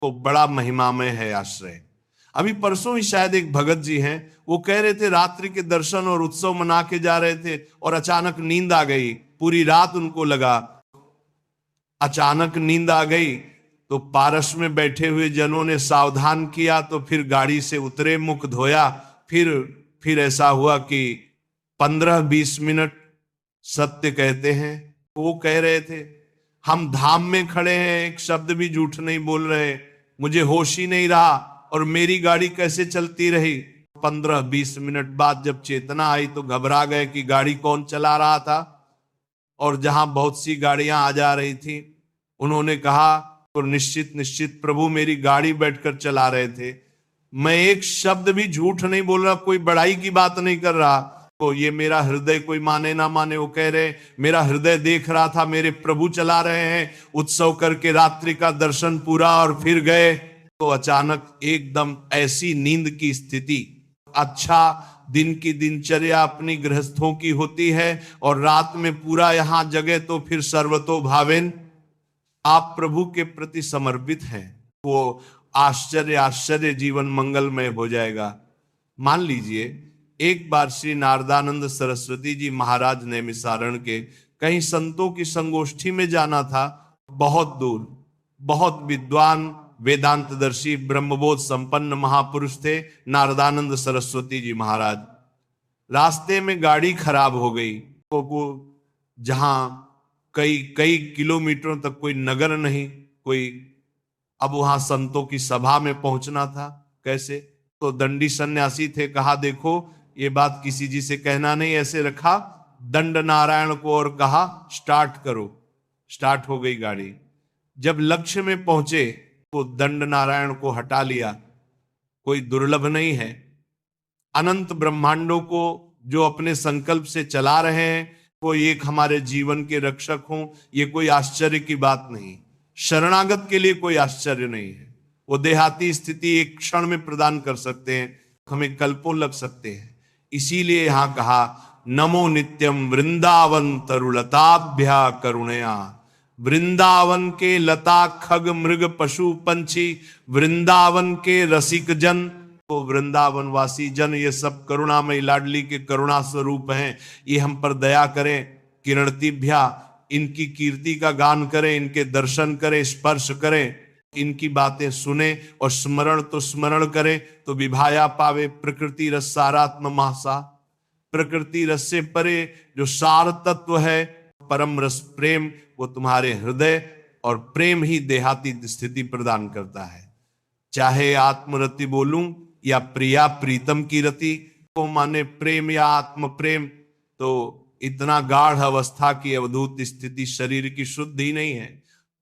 तो बड़ा महिमामय है आश्रय। अभी परसों ही शायद एक भगत जी हैं, वो कह रहे थे रात्रि के दर्शन और उत्सव मना के जा रहे थे और अचानक नींद आ गई। पूरी रात उनको लगा, अचानक नींद आ गई तो पारस में बैठे हुए जनों ने सावधान किया, तो फिर गाड़ी से उतरे, मुख धोया। फिर ऐसा हुआ कि 15-20 मिनट सत्य कहते हैं। वो कह रहे थे हम धाम में खड़े हैं, एक शब्द भी झूठ नहीं बोल रहे, मुझे होश ही नहीं रहा और मेरी गाड़ी कैसे चलती रही। 15-20 मिनट बाद जब चेतना आई तो घबरा गए कि गाड़ी कौन चला रहा था। और जहां बहुत सी गाड़ियां आ जा रही थी, उन्होंने कहा तो निश्चित प्रभु मेरी गाड़ी बैठकर चला रहे थे, मैं एक शब्द भी झूठ नहीं बोल रहा, कोई बड़ाई की बात नहीं कर रहा। तो ये मेरा हृदय कोई माने ना माने, वो कह रहे मेरा हृदय देख रहा था मेरे प्रभु चला रहे हैं, उत्सव करके रात्रि का दर्शन पूरा और फिर गए। तो अचानक एकदम ऐसी नींद की स्थिति। अच्छा, दिन की दिनचर्या अपनी गृहस्थों की होती है और रात में पूरा यहां जगे तो फिर सर्वतो भावेन आप प्रभु के प्रति समर्पित हैं, वो आश्चर्य जीवन मंगलमय हो जाएगा। मान लीजिए एक बार श्री नारदानंद सरस्वती जी महाराज नैमिषारण्य के कहीं संतों की संगोष्ठी में जाना था। बहुत दूर, बहुत विद्वान वेदांतदर्शी ब्रह्मबोध संपन्न महापुरुष थे नारदानंद सरस्वती जी महाराज। रास्ते में गाड़ी खराब हो गई, तो जहां कई किलोमीटरों तक कोई नगर नहीं, कोई, अब वहां संतों की सभा में पहुंचना था, कैसे? तो दंडी सन्यासी थे, कहा देखो ये बात किसी जी से कहना नहीं, ऐसे रखा दंड नारायण को और कहा स्टार्ट करो। स्टार्ट हो गई गाड़ी। जब लक्ष्य में पहुंचे तो दंड नारायण को हटा लिया। कोई दुर्लभ नहीं है, अनंत ब्रह्मांडों को जो अपने संकल्प से चला रहे हैं वो एक हमारे जीवन के रक्षक हों, ये कोई आश्चर्य की बात नहीं। शरणागत के लिए कोई आश्चर्य नहीं है, वो देहाती स्थिति एक क्षण में प्रदान कर सकते हैं, हमें कल्पों लग सकते हैं। इसीलिए यहां कहा नमो नित्यम वृंदावन तरुलताभ्या करुणया। वृंदावन के लता खग मृग पशु पंछी, वृंदावन के रसिक जन, तो वृंदावन वासी जन, ये सब करुणामयी लाडली के करुणा स्वरूप हैं। ये हम पर दया करें, किरणतिभ्या, इनकी कीर्ति का गान करें, इनके दर्शन करें, स्पर्श करें, इनकी बातें सुने और स्मरण तो स्मरण करें तो विभाया पावे प्रकृति रस सारात्म महासा। प्रकृति रस से परे जो सार तत्व है परम रस प्रेम, वो तुम्हारे हृदय और प्रेम ही देहाती स्थिति प्रदान करता है। चाहे आत्मरति बोलूं या प्रिया प्रीतम की रति, को माने प्रेम या आत्म प्रेम, तो इतना गाढ़ अवस्था की अवधूत स्थिति शरीर की शुद्ध ही नहीं है।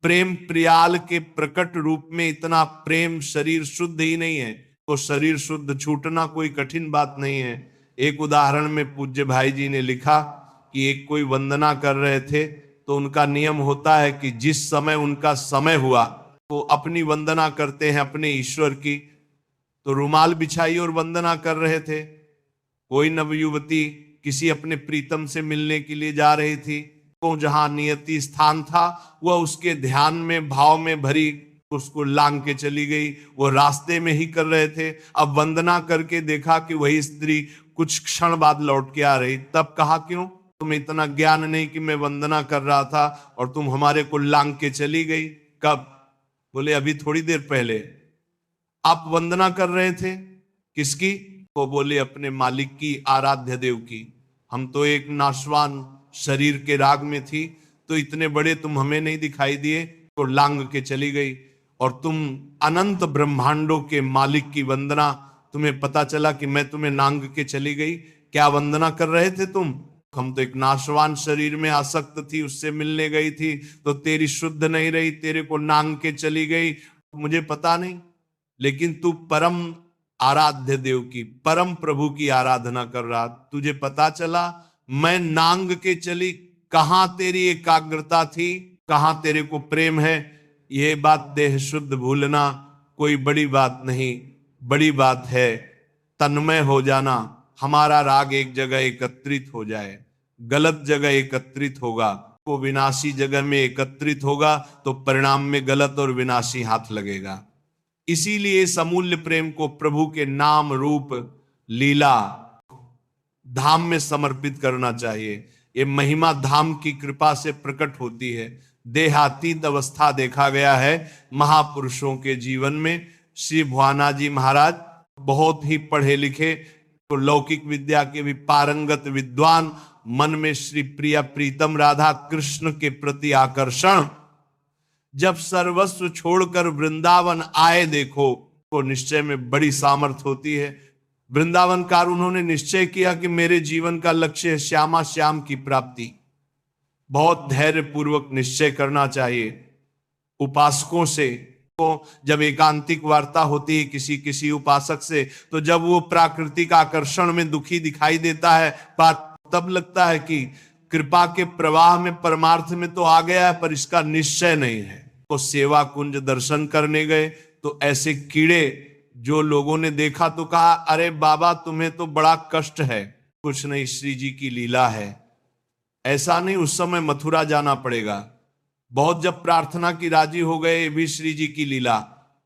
प्रेम प्रियाल के प्रकट रूप में इतना प्रेम शरीर शुद्ध ही नहीं है, तो शरीर शुद्ध छूटना कोई कठिन बात नहीं है। एक उदाहरण में पूज्य भाई जी ने लिखा कि एक कोई वंदना कर रहे थे, तो उनका नियम होता है कि जिस समय उनका समय हुआ तो अपनी वंदना करते हैं अपने ईश्वर की। तो रुमाल बिछाई और वंदना कर रहे थे। कोई नवयुवती किसी अपने प्रीतम से मिलने के लिए जा रही थी, तो जहां नियति स्थान था वह उसके ध्यान में भाव में भरी, उसको लांग के चली गई। वो रास्ते में ही कर रहे थे, अब वंदना करके देखा कि वही स्त्री कुछ क्षण बाद लौट के आ रही। तब कहा क्यों, तुम्हें इतना ज्ञान नहीं कि मैं वंदना कर रहा था और तुम हमारे को लांग के चली गई? कब? बोले अभी थोड़ी देर पहले। आप वंदना कर रहे थे किसकी? वो बोले अपने मालिक की, आराध्य देव की। हम तो एक नाशवान शरीर के राग में थी, तो इतने बड़े तुम हमें नहीं दिखाई दिए तो लांग के चली गई। और तुम अनंत ब्रह्मांडों के मालिक की वंदना, तुम्हें पता चला कि मैं तुम्हें नांग के चली गई। क्या वंदना कर रहे थे तुम? हम तो एक नाशवान शरीर में आसक्त थी, उससे मिलने गई थी, तो तेरी शुद्ध नहीं रही, तेरे को नांग के चली गई, मुझे पता नहीं। लेकिन तू परम आराध्य देव की, परम प्रभु की आराधना कर रहा, तुझे पता चला मैं नांग के चली। कहां तेरी एकाग्रता थी, कहां तेरे को प्रेम है? ये बात देह शुद्ध भूलना कोई बड़ी बात नहीं, बड़ी बात है तन्मय हो जाना। हमारा राग एक जगह एकत्रित हो जाए, गलत जगह एकत्रित होगा, वो विनाशी जगह में एकत्रित होगा तो परिणाम में गलत और विनाशी हाथ लगेगा। इसीलिए इस अमूल्य प्रेम को प्रभु के नाम रूप लीला धाम में समर्पित करना चाहिए। ये महिमा धाम की कृपा से प्रकट होती है। देहातीत अवस्था देखा गया है महापुरुषों के जीवन में। श्री भुआना जी महाराज बहुत ही पढ़े लिखे, तो लौकिक विद्या के भी पारंगत विद्वान, मन में श्री प्रिया प्रीतम राधा कृष्ण के प्रति आकर्षण, जब सर्वस्व छोड़कर वृंदावन आए देखो तो निश्चय में बड़ी सामर्थ होती है। वृंदावनकार उन्होंने निश्चय किया कि मेरे जीवन का लक्ष्य है श्यामा श्याम की प्राप्ति। बहुत धैर्य पूर्वक निश्चय करना चाहिए। उपासकों से को जब एकांतिक वार्ता होती है किसी किसी उपासक से, तो जब वो प्राकृतिक आकर्षण में दुखी दिखाई देता है, तब लगता है कि कृपा के प्रवाह में परमार्थ में तो आ गया है पर इसका निश्चय नहीं है। तो सेवा कुंज दर्शन करने गए तो ऐसे कीड़े जो लोगों ने देखा तो कहा, अरे बाबा तुम्हें तो बड़ा कष्ट है। कुछ नहीं, श्री जी की लीला है। ऐसा नहीं, उस समय मथुरा जाना पड़ेगा। बहुत जब प्रार्थना की राजी हो गए, ये भी श्री जी की लीला।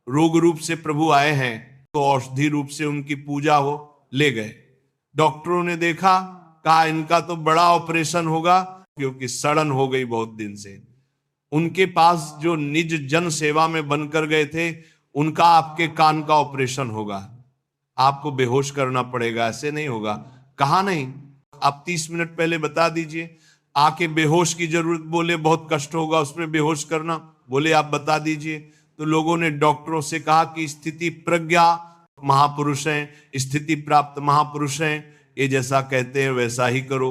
रोग रूप से प्रभु आए हैं तो औषधि रूप से उनकी पूजा हो, ले गए। डॉक्टरों ने देखा, कहा इनका तो बड़ा ऑपरेशन होगा क्योंकि सड़न हो गई बहुत दिन से। उनके पास जो निज जन सेवा में बनकर गए थे, उनका आपके कान का ऑपरेशन होगा, आपको बेहोश करना पड़ेगा, ऐसे नहीं होगा। कहा नहीं, आप 30 मिनट पहले बता दीजिए। आके बेहोश की जरूरत, बोले बहुत कष्ट होगा उसमें बेहोश करना, बोले आप बता दीजिए। तो लोगों ने डॉक्टरों से कहा कि स्थिति प्रज्ञा महापुरुष हैं, स्थिति प्राप्त महापुरुष हैं, ये जैसा कहते हैं वैसा ही करो।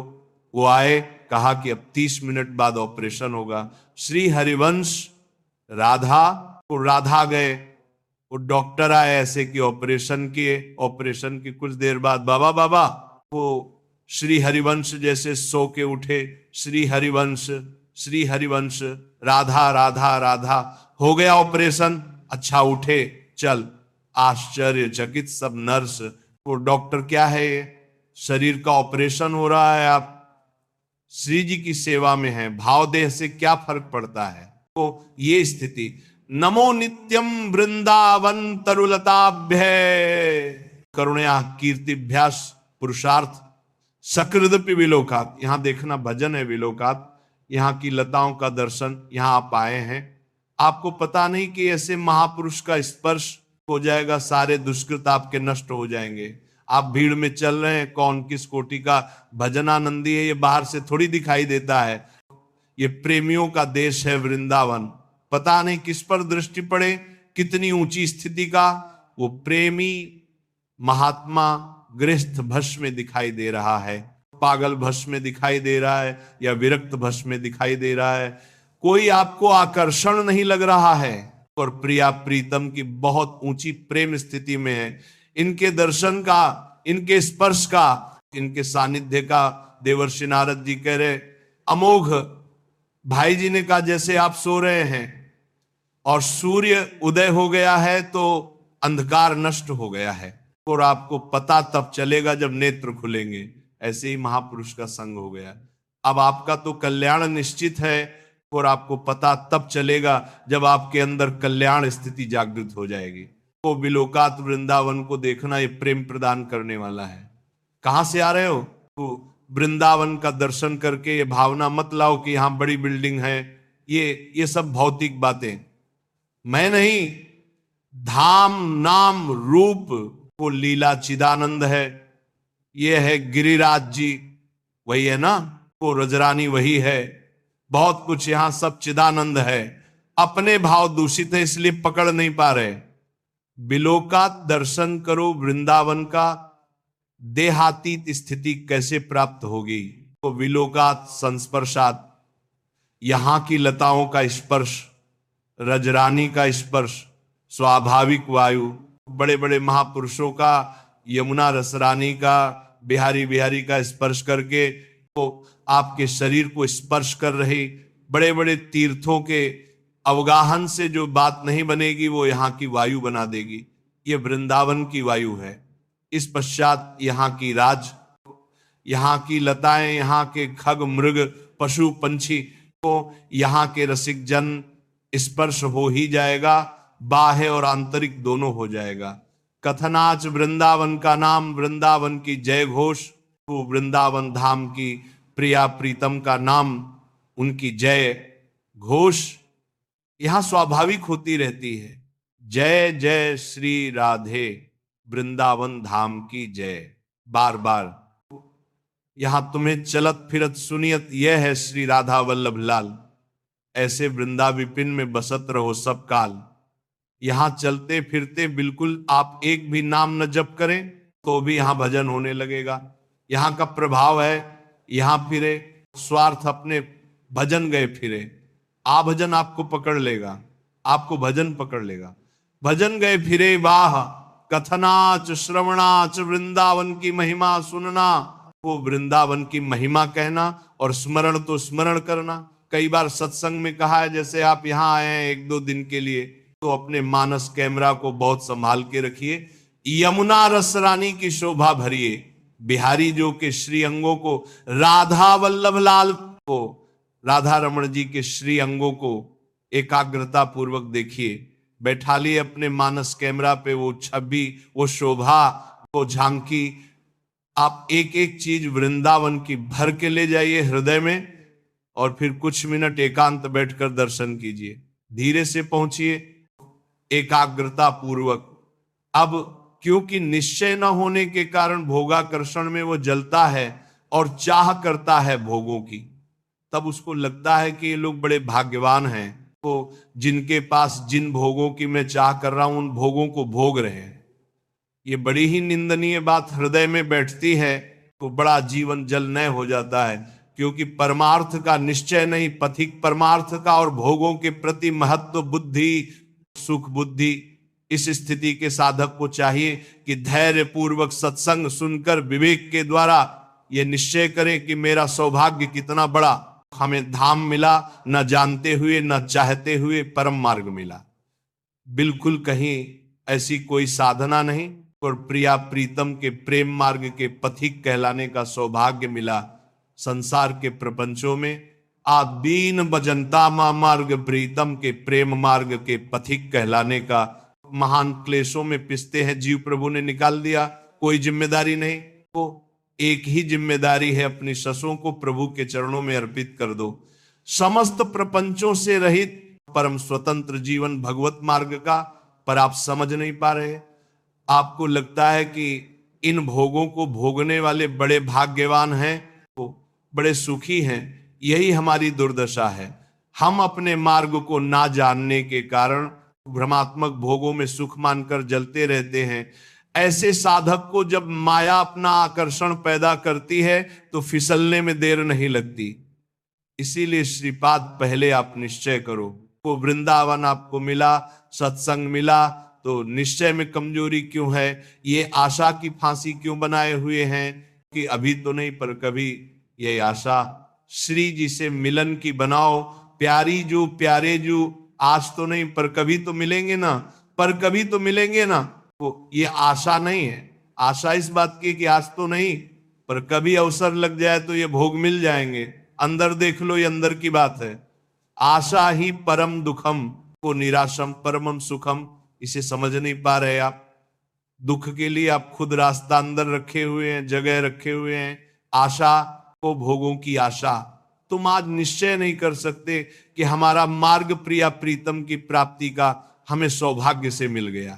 वो आए, कहा कि अब 30 मिनट बाद ऑपरेशन होगा। श्री हरिवंश राधा गए, वो डॉक्टर आए ऐसे कि ऑपरेशन किए। ऑपरेशन की कुछ देर बाद बाबा वो श्री हरिवंश जैसे सो के उठे। श्री हरिवंश राधा हो गया ऑपरेशन। अच्छा उठे, चल। आश्चर्यचकित सब नर्स, वो डॉक्टर क्या है ये, शरीर का ऑपरेशन हो रहा है, आप श्री जी की सेवा में हैं, भाव देह से क्या फर्क पड़ता है। तो ये स्थिति। नमो नित्यम वृंदावन तरुलताभ्य करुणया कीर्तिभ्यास पुरुषार्थ सकृदपि विलोकात। यहां देखना भजन है विलोकात, यहाँ की लताओं का दर्शन। यहाँ आप आए हैं, आपको पता नहीं कि ऐसे महापुरुष का स्पर्श हो जाएगा, सारे दुष्कृत आपके नष्ट हो जाएंगे। आप भीड़ में चल रहे हैं, कौन किस कोटि का भजनानंदी है ये बाहर से थोड़ी दिखाई देता है। ये प्रेमियों का देश है वृंदावन। पता नहीं किस पर दृष्टि पड़े, कितनी ऊंची स्थिति का वो प्रेमी महात्मा गृहस्थ भस्म में दिखाई दे रहा है, पागल भस्म में दिखाई दे रहा है, या विरक्त भस्म में दिखाई दे रहा है। कोई आपको आकर्षण नहीं लग रहा है और प्रिया प्रीतम की बहुत ऊंची प्रेम स्थिति में है। इनके दर्शन का, इनके स्पर्श का, इनके सानिध्य का देवर्षि नारद जी कह रहे अमोघ। भाई जी ने कहा जैसे आप सो रहे हैं और सूर्य उदय हो गया है तो अंधकार नष्ट हो गया है, और आपको पता तब चलेगा जब नेत्र खुलेंगे। ऐसे ही महापुरुष का संग हो गया। अब आपका तो कल्याण निश्चित है और आपको पता तब चलेगा जब आपके अंदर कल्याण स्थिति जागृत हो जाएगी। तो विलोकात वृंदावन को देखना, ये प्रेम प्रदान करने वाला है। कहां से आ रहे हो? तो वृंदावन का दर्शन करके ये भावना मत लाओ कि यहां बड़ी बिल्डिंग है, ये सब भौतिक बातें। मैं नहीं, धाम नाम रूप वो लीला चिदानंद है। ये है गिरिराज जी, वही है ना, वो रजरानी वही है। बहुत कुछ यहां सब चिदानंद है। अपने भाव दूषित है इसलिए पकड़ नहीं पा रहे। बिलोकात दर्शन करो वृंदावन का, देहातीत स्थिति कैसे प्राप्त होगी? तो विलोकात संस्पर्शात, यहां की लताओं का स्पर्श, रजरानी का स्पर्श, स्वाभाविक वायु, बड़े बड़े महापुरुषों का, यमुना रसरानी का, बिहारी का स्पर्श करके तो आपके शरीर को स्पर्श कर रही। बड़े बड़े तीर्थों के अवगाहन से जो बात नहीं बनेगी वो यहाँ की वायु बना देगी। ये वृंदावन की वायु है। इस पश्चात यहाँ की राज, यहाँ की लताएं, यहाँ के खग मृग पशु पंछी को यहाँ के रसिक जन स्पर्श हो ही जाएगा। बाह्य और आंतरिक दोनों हो जाएगा। कथनाच वृंदावन का नाम, वृंदावन की जय घोष, वो वृंदावन धाम की प्रिया प्रीतम का नाम, उनकी जय घोष यहां स्वाभाविक होती रहती है। जय जय श्री राधे, वृंदावन धाम की जय। बार बार यहां तुम्हें चलत फिरत सुनियत, यह है श्री राधा वल्लभ लाल। ऐसे वृंदा विपिन में बसत रहो सब काल। यहां चलते फिरते बिल्कुल आप एक भी नाम न जप करें तो भी यहां भजन होने लगेगा। यहां का प्रभाव है, यहां फिरे स्वार्थ अपने, भजन गए फिरे, आ भजन आपको पकड़ लेगा, आपको भजन पकड़ लेगा। भजन गए फिरे वाह, कथनाच श्रवणाच वृंदावन की महिमा सुनना, वो वृंदावन की महिमा कहना और स्मरण तो स्मरण करना। कई बार सत्संग में कहा है, जैसे आप यहाँ आए हैं एक दो दिन के लिए, तो अपने मानस कैमरा को बहुत संभाल के रखिए। यमुना रस रानी की शोभा भरिए, बिहारी जो के श्री अंगों को, राधा वल्लभ लाल को, राधा रमण जी के श्री अंगों को एकाग्रता पूर्वक देखिए। बैठा लिए अपने मानस कैमरा पे वो छवि, वो शोभा, वो झांकी। आप एक एक चीज वृंदावन की भर के ले जाइए हृदय में और फिर कुछ मिनट एकांत बैठकर दर्शन कीजिए। धीरे से पहुंचिए एकाग्रता पूर्वक। अब क्योंकि निश्चय न होने के कारण भोगाकर्षण में वो जलता है और चाह करता है भोगों की, तब उसको लगता है कि ये लोग बड़े भाग्यवान हैं, तो जिनके पास जिन भोगों की मैं चाह कर रहा हूं उन भोगों को भोग रहे हैं। ये बड़ी ही निंदनीय बात हृदय में बैठती है तो बड़ा जीवन जलमय हो जाता है, क्योंकि परमार्थ का निश्चय नहीं, पथिक परमार्थ का और भोगों के प्रति महत्व बुद्धि, सुख बुद्धि। इस स्थिति के साधक को चाहिए कि धैर्य पूर्वक सत्संग सुनकर विवेक के द्वारा ये निश्चय करें कि मेरा सौभाग्य कितना बड़ा, हमें धाम मिला, न जानते हुए न चाहते हुए परम मार्ग मिला। बिल्कुल कहीं ऐसी कोई साधना नहीं और प्रिया प्रीतम के प्रेम मार्ग के पथिक कहलाने का सौभाग्य मिला। संसार के प्रपंचों में आ दीन भजनता मा मार्ग प्रीतम के प्रेम मार्ग के पथिक कहलाने का महान क्लेशों में पिसते हैं जीव, प्रभु ने निकाल दिया। कोई जिम्मेदारी नहीं, तो एक ही जिम्मेदारी है, अपनी ससों को प्रभु के चरणों में अर्पित कर दो। समस्त प्रपंचों से रहित परम स्वतंत्र जीवन भगवत मार्ग का, पर आप समझ नहीं पा रहे। आपको लगता है कि इन भोगों को भोगने वाले बड़े भाग्यवान हैं, वो बड़े सुखी हैं। यही हमारी दुर्दशा है। हम अपने मार्ग को ना जानने के कारण भ्रमात्मक भोगों में सुख मानकर जलते रहते हैं। ऐसे साधक को जब माया अपना आकर्षण पैदा करती है तो फिसलने में देर नहीं लगती। इसीलिए श्रीपाद पहले आप निश्चय करो। वो वृंदावन आपको मिला, सत्संग मिला, तो निश्चय में कमजोरी क्यों है? ये आशा की फांसी क्यों बनाए हुए हैं कि अभी तो नहीं पर कभी? ये आशा श्री जी से मिलन की बनाओ। प्यारी जो प्यारे जो, आज तो नहीं पर कभी तो मिलेंगे ना, पर कभी तो मिलेंगे ना। तो ये आशा नहीं है। आशा इस बात की कि आज तो नहीं पर कभी अवसर लग जाए तो ये भोग मिल जाएंगे। अंदर देख लो, ये अंदर की बात है। आशा ही परम दुखम को निराशम परमम सुखम, इसे समझ नहीं पा रहे आप। दुख के लिए आप खुद रास्ता अंदर रखे हुए हैं, जगह रखे हुए हैं। आशा को भोगों की आशा। तुम आज निश्चय नहीं कर सकते कि हमारा मार्ग प्रिया प्रीतम की प्राप्ति का हमें सौभाग्य से मिल गया।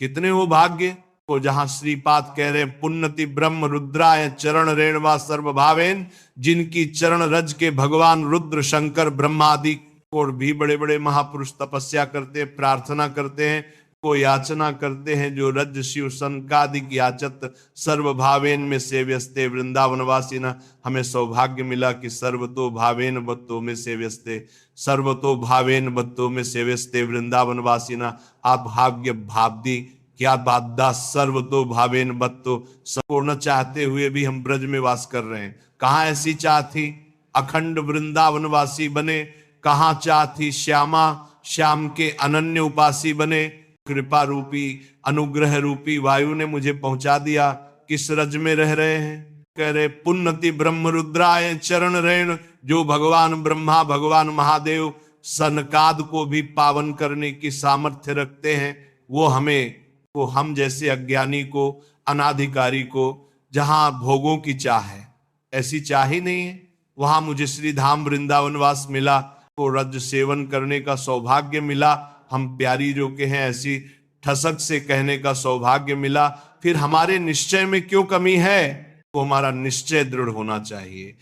कितने हो भाग्य को, जहां श्रीपाद कह रहे पुण्यति ब्रह्म रुद्राय चरण रेणवा सर्व भावेन, जिनकी चरण रज के भगवान रुद्र शंकर ब्रह्मादि और भी बड़े बड़े महापुरुष तपस्या करते हैं, प्रार्थना करते हैं, को याचना करते हैं। जो रज शिव संकादिक याचत सर्व भावेन में सेव्यस्ते वृंदावनवासी न। हमें सौभाग्य मिला कि सर्वतो भावेन बत्तो में सेव्यस्ते, सर्वतो भावेन बत्तो में सेव्यस्ते वृंदावनवासी न। आप भाग्य भावदी क्या बात, सर्वतो भावेन बत्तो, संपूर्ण चाहते हुए भी हम ब्रज में वास कर रहे हैं। कहाँ ऐसी चाह थी अखंड वृंदावनवासी बने? कहाँ चाह थी श्यामा श्याम के अनन्य उपासी बने? कृपा रूपी अनुग्रह रूपी वायु ने मुझे पहुंचा दिया। किस रज में रह रहे हैं? कह रहे पुण्यति ब्रह्म रुद्राय चरण रेण, जो भगवान ब्रह्मा भगवान महादेव सनकाद को भी पावन करने की सामर्थ्य रखते हैं, वो हम जैसे अज्ञानी को, अनाधिकारी को, जहां भोगों की चाह है, ऐसी चाह ही नहीं है, वहां मुझे श्री धाम वृंदावनवास मिला, को रज सेवन करने का सौभाग्य मिला, हम प्यारी जो के हैं ऐसी ठसक से कहने का सौभाग्य मिला, फिर हमारे निश्चय में क्यों कमी है? तो हमारा निश्चय दृढ़ होना चाहिए।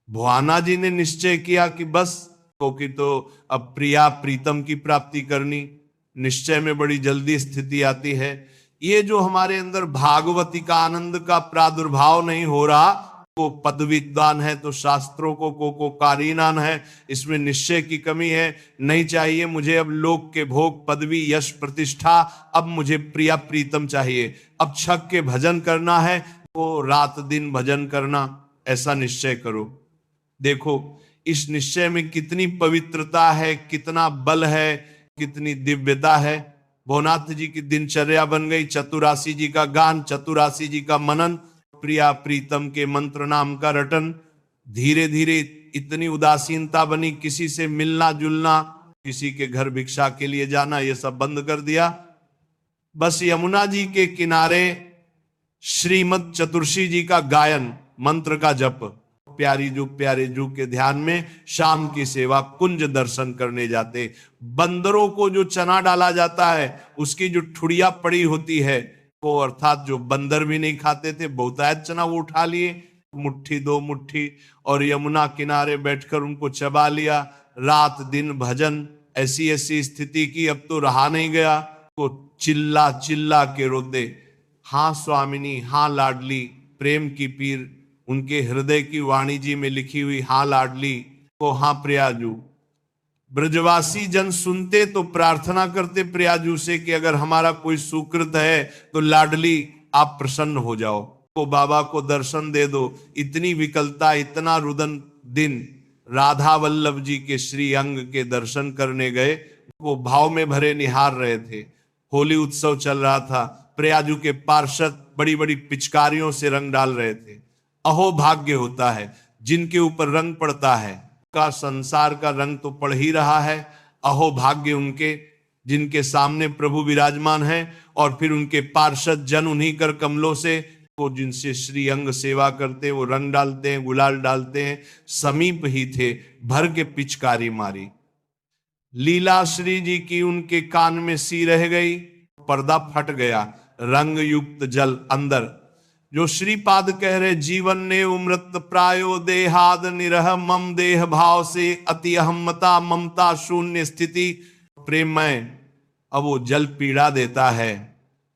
भुआना जी ने निश्चय किया कि बस क्योंकि तो अब प्रिया प्रीतम की प्राप्ति करनी, निश्चय में बड़ी जल्दी स्थिति आती है। ये जो हमारे अंदर भागवती का आनंद का प्रादुर्भाव नहीं हो रहा, को पदविद्वान है तो शास्त्रों को कारीनान है, इसमें निश्चय की कमी है। नहीं चाहिए मुझे अब लोक के भोग, पदवी, यश, प्रतिष्ठा, अब मुझे प्रिया प्रीतम चाहिए। अब छक के भजन करना है तो रात दिन भजन करना, ऐसा निश्चय करो। देखो इस निश्चय में कितनी पवित्रता है, कितना बल है, कितनी दिव्यता है। भोनाथ जी की दिनचर्या बन गई, चतुरासी जी का गान, चतुरासी जी का मनन, प्रिया प्रीतम के मंत्र नाम का रटन। धीरे धीरे इतनी उदासीनता बनी, किसी से मिलना जुलना, किसी के घर भिक्षा के लिए जाना, ये सब बंद कर दिया। बस यमुना जी के किनारे श्रीमद चतुर्शी जी का गायन, मंत्र का जप, प्यारे जू के ध्यान में शाम की सेवा, कुंज दर्शन करने जाते। बंदरों को जो चना डाला जाता है, उसकी जो ठुड़िया पड़ी होती है, वो अर्थात जो बंदर भी नहीं खाते थे, बहुतायत चना वो उठा लिए, मुट्ठी दो मुट्ठी, और यमुना किनारे बैठकर उनको चबा लिया। रात दिन भजन, ऐसी ऐसी स्थिति की अब तो रहा नहीं गया, तो चिल्ला चिल्ला के रोते, हाँ स्वामिनी, हाँ लाडली, प्रेम की पीर, उनके हृदय की वाणी जी में लिखी हुई हाँ लाडली को हाँ प्रियाजू। ब्रजवासी जन सुनते तो प्रार्थना करते प्रियाजू से कि अगर हमारा कोई सुकृत है तो लाडली आप प्रसन्न हो जाओ, तो बाबा को दर्शन दे दो। इतनी विकलता, इतना रुदन दिन राधा वल्लभ जी के श्री अंग के दर्शन करने गए, वो भाव में भरे निहार रहे थे। होली उत्सव चल रहा था, प्रयाजू के पार्षद बड़ी बड़ी पिचकारियों से रंग डाल रहे थे। अहो भाग्य होता है जिनके ऊपर रंग पड़ता है, का संसार का रंग तो पड़ ही रहा है। अहो भाग्य उनके जिनके सामने प्रभु विराजमान है, और फिर उनके पार्षद जन उन्हीं कर कमलों से, वो जिनसे श्री अंग सेवा करते, वो रंग डालते हैं, गुलाल डालते हैं, समीप ही थे, भर के पिचकारी मारी। लीला श्री जी की उनके कान में सी रह गई, पर्दा फट गया, रंग युक्त जल अंदर। जो श्रीपाद कह रहे, जीवन ने उमृत प्रायो देहाद निरह मम देह भाव से अति अहमता ममता शून्य स्थिति प्रेममय। अब वो जल पीड़ा देता है,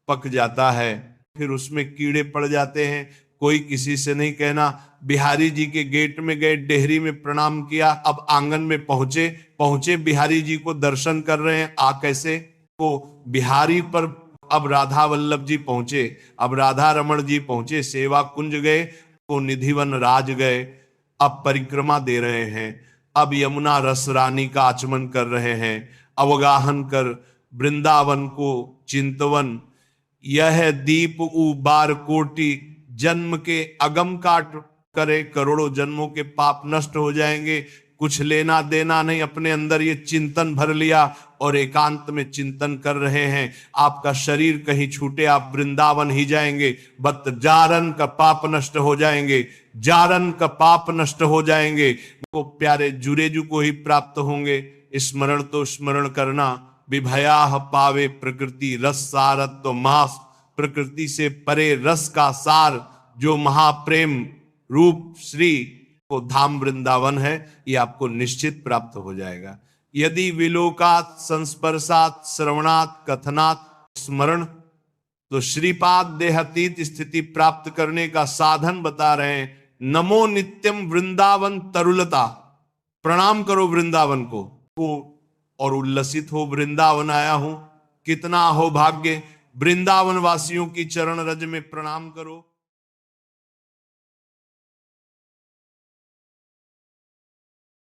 पक जाता है, फिर उसमें कीड़े पड़ जाते हैं। कोई किसी से नहीं कहना। बिहारी जी के गेट में गए, डेहरी में प्रणाम किया, अब आंगन में पहुंचे बिहारी जी को दर्शन कर रहे हैं, आ कैसे को बिहारी पर अब राधा वल्लभ जी पहुंचे, अब राधा रमण जी पहुंचे, सेवा कुंज गए, तो निधिवन राज गए, अब परिक्रमा दे रहे हैं, अब यमुना रस रानी का आचमन कर रहे हैं, अवगाहन कर वृंदावन को चिंतवन। यह दीप उबार कोटि जन्म के अगम काट करे, करोड़ों जन्मों के पाप नष्ट हो जाएंगे। कुछ लेना देना नहीं, अपने अंदर ये चिंतन भर लिया और एकांत में चिंतन कर रहे हैं। आपका शरीर कहीं छूटे, आप वृंदावन ही जाएंगे, बत जारन का पाप नष्ट हो जाएंगे, जारन का पाप नष्ट हो जाएंगे। वो प्यारे जुरेजू को ही प्राप्त होंगे। स्मरण तो स्मरण करना, विभयाह पावे प्रकृति रस सारत्व मास। प्रकृति से परे रस का सार जो महाप्रेम रूप श्री को धाम वृंदावन है, ये आपको निश्चित प्राप्त हो जाएगा। यदि विलोकात संस्पर्शात श्रवणात कथनात स्मरण, तो श्रीपाद देहातीत स्थिति प्राप्त करने का साधन बता रहे हैं। नमो नित्यम वृंदावन तरुलता, प्रणाम करो वृंदावन को और उल्लसित हो, वृंदावन आया हूं। कितना हो भाग्य, वृंदावन वासियों की चरण रज में प्रणाम करो।